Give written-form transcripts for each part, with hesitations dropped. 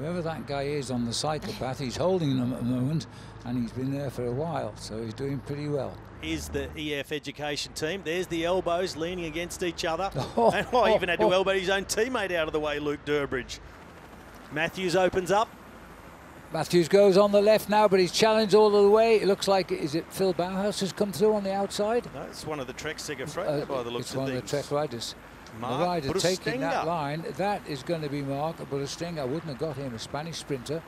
Whoever that guy is on the cycle path, he's holding them at the moment, and he's been there for a while, so he's doing pretty well. Is the EF Education team. There's the elbows leaning against each other. And I even had to elbow his own teammate out of the way, Luke Durbridge. Matthews opens up. Matthews goes on the left now, but he's challenged all of the way. It looks like, is it Phil Bauhaus who's come through on the outside? No, it's one of the Trek Segafredo by the looks of things. It's one of the Trek riders. The rider taking that line, that is going to be Mark Burustenga. Wouldn't have got him, a Spanish sprinter.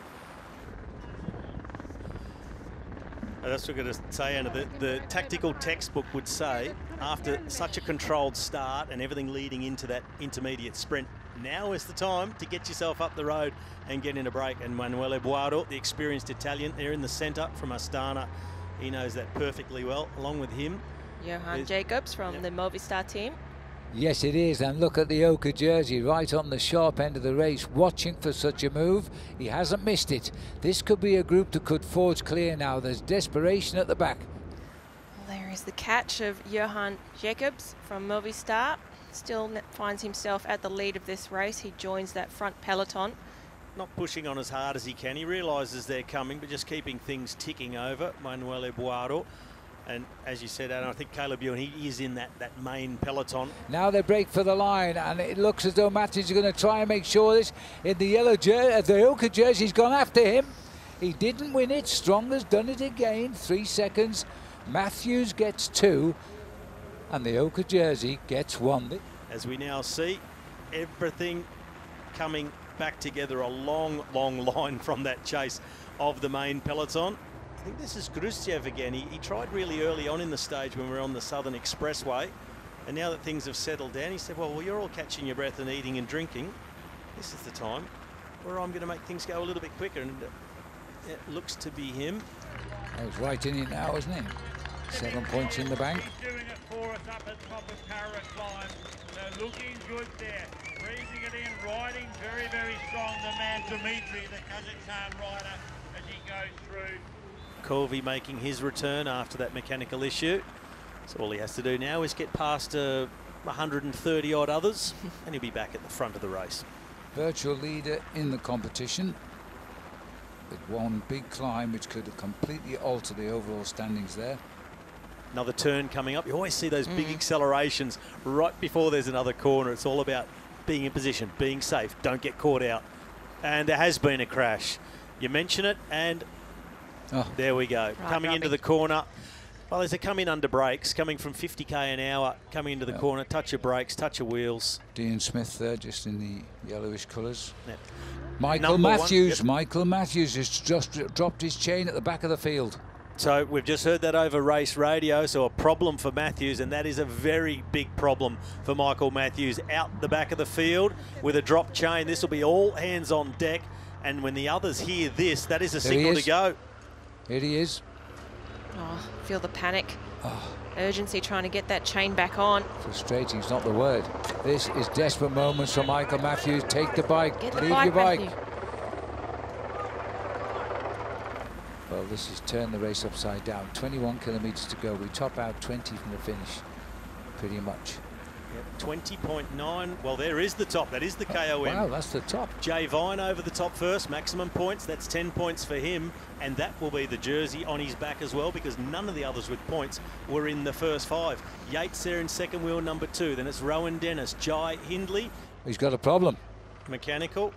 That's what I'm going to say, Anna. The tactical textbook would say, after such a controlled start and everything leading into that intermediate sprint, now is the time to get yourself up the road and get in a break. And Manuel Ebuardo, the experienced Italian, there in the centre from Astana, he knows that perfectly well. Along with him, Johan Jacobs from the Movistar team. Yes, it is, and look at the Oka jersey right on the sharp end of the race, watching for such a move. He hasn't missed it. This could be a group that could forge clear now. There's desperation at the back. Well, there is the catch of Johan Jacobs from Movistar. Still finds himself at the lead of this race. He joins that front peloton. Not pushing on as hard as he can. He realises they're coming, but just keeping things ticking over. Manuel Ebuardo. And as you said, Adam, I think Caleb Ewan, he is in that main peloton. Now they break for the line, and it looks as though Matthews is going to try and make sure this. In the yellow jersey, the Oka jersey, he's gone after him. He didn't win it. Strong has done it again. 3 seconds. Matthews gets 2, and the Oka jersey gets 1. As we now see, everything coming back together, a long, long line from that chase of the main peloton. I think this is Grustiev again. He tried really early on in the stage when we were on the Southern Expressway, and now that things have settled down, he said, well, you're all catching your breath and eating and drinking. This is the time where I'm going to make things go a little bit quicker, and it looks to be him. Oh, he's right in it now, isn't he? 7 points in the bank. Doing it for us up at top of Parrot Climb. So looking good there. Breathing it in, riding very, very strong. The man Dimitri, the Kazakhstan rider, as he goes through. Colby making his return after that mechanical issue. So all he has to do now is get past 130 odd others and he'll be back at the front of the race. Virtual leader in the competition with one big climb which could completely alter the overall standings there. Another turn coming up. You always see those big accelerations right before there's another corner. It's all about being in position, being safe, don't get caught out. And there has been a crash. You mention it and there we go. Right, coming into the corner. Well, as they come in under brakes, coming from 50k an hour, coming into the corner, touch of brakes, touch of wheels. Dean Smith there, just in the yellowish colours. Yep. Michael Matthews. Michael Matthews has just dropped his chain at the back of the field. So we've just heard that over race radio, so a problem for Matthews, and that is a very big problem for Michael Matthews. Out the back of the field with a drop chain. This will be all hands on deck, and when the others hear this, that is a signal to go. Here he is. Oh, feel the panic. Urgency trying to get that chain back on. Frustrating is not the word. This is desperate moments for Michael Matthews. Take the bike. Leave your bike. Matthew. Well, this has turned the race upside down. 21 kilometres to go. We top out 20 from the finish, pretty much. Yep, 20.9. Well, there is the top. That is the KOM. Wow, that's the top. Jay Vine over the top first. Maximum points. That's 10 points for him. And that will be the jersey on his back as well, because none of the others with points were in the first 5. Yates there in second wheel, number 2. Then it's Rohan Dennis, Jai Hindley. He's got a problem. Mechanical.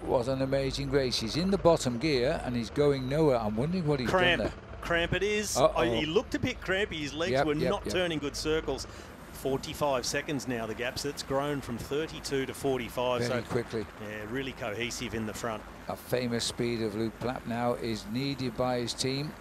What an amazing race. He's in the bottom gear and he's going nowhere. I'm wondering what he's done there. Cramp it is. He looked a bit crampy. His legs were not turning good circles. 45 seconds now, the gap. So it's grown from 32 to 45. Very quickly. Yeah, really cohesive in the front. A famous speed of Luke Plapp now is needed by his team.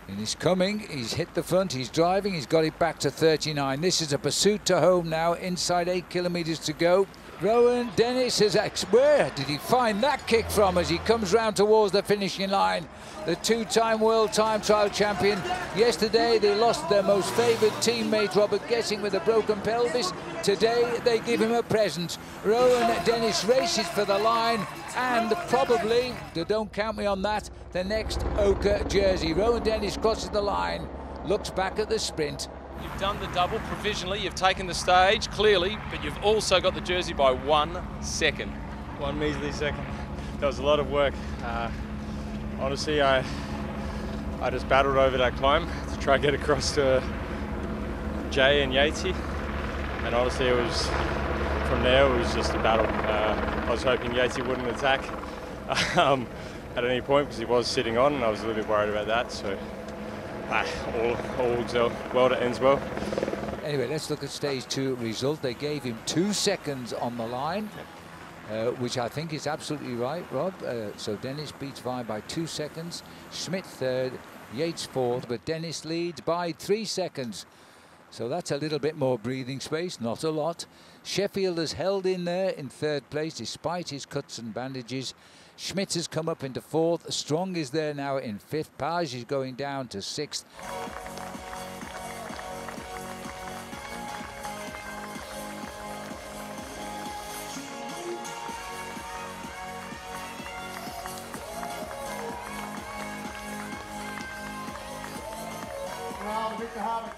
And he's coming, he's hit the front, he's driving, he's got it back to 39. This is a pursuit to home now, inside 8 kilometres to go. Rohan Dennis is, where did he find that kick from as he comes round towards the finishing line? The 2-time world time trial champion. Yesterday they lost their most favoured teammate Robert Gessing with a broken pelvis. Today they give him a present. Rohan Dennis races for the line and probably, don't count me on that, the next Oka jersey. Rohan Dennis crosses the line, looks back at the sprint You've done the double provisionally, you've taken the stage clearly, but you've also got the jersey by 1 second. One measly second. That was a lot of work. Honestly, I just battled over that climb to try to get across to Jay and Yatesy, and honestly it was, from there it was just a battle. I was hoping Yatesy wouldn't attack at any point because he was sitting on, and I was a little bit worried about that, so all well that ends well. Anyway, let's look at stage 2 result. They gave him 2 seconds on the line, which I think is absolutely right, Rob. So Dennis beats Vi by 2 seconds. Schmidt third, Yates fourth, but Dennis leads by 3 seconds. So that's a little bit more breathing space, not a lot. Sheffield has held in there in third place despite his cuts and bandages. Schmidt has come up into fourth. Strong is there now in fifth. Page is going down to sixth.